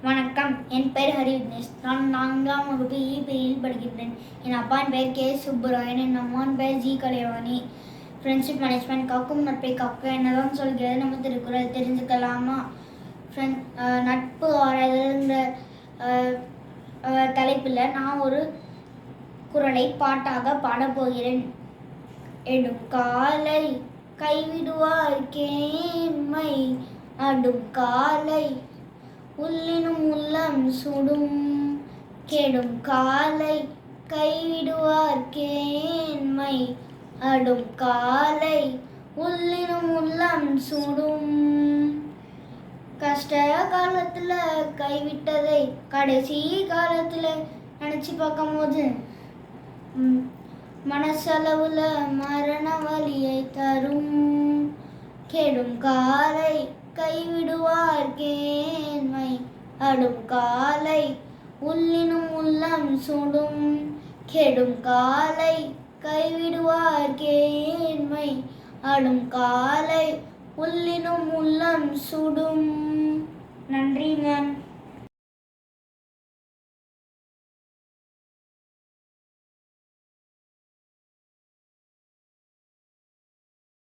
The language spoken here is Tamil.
வணக்கம். என் பெயர் ஹரி விக்னேஷ். நான் 4ஆம் வகுப்பு பிரிவில் படிக்கின்றேன். என் அப்பாவின் பெயர் கே. சுப்புராயன். என் அம்மாவின் பெயர் ஜி. கலைவாணி. ஃப்ரெண்ட்ஷிப் மேனேஜ்மெண்ட் காக்கும் நட்பை காக்க என்னதான் சொல்கிறது நம்ம திருக்குறள் தெரிஞ்சுக்கலாமா? நட்பு ஆராய்தல்ங்கிற தலைப்பில் நான் ஒரு குறளை பாட்டாக பாடப்போகிறேன். எடும் காலை கைவிடுவார் கேண்மை அடும் காலை உள்ளினும் உள்ளம் சுடும் கெடும் காலை கைவிடுவார் கேண்மை அடும் காலை உள்ளினும் உள்ளம் சுடும். கஷ்ட காலத்துல கைவிட்டதை கடைசி காலத்துல நினைச்சு பார்க்கும் போது மனசளவுல மரண வலியை தரும். கெடும் காலை கைவிடுவார் கேண்மை அடும் காலை உள்ளினும் உள்ளம் சுடும் கெடும் காலை கைவிடுவார் கேண்மை அடும் காலை உள்ளினும் உள்ளம் சுடும். நன்றிங்க.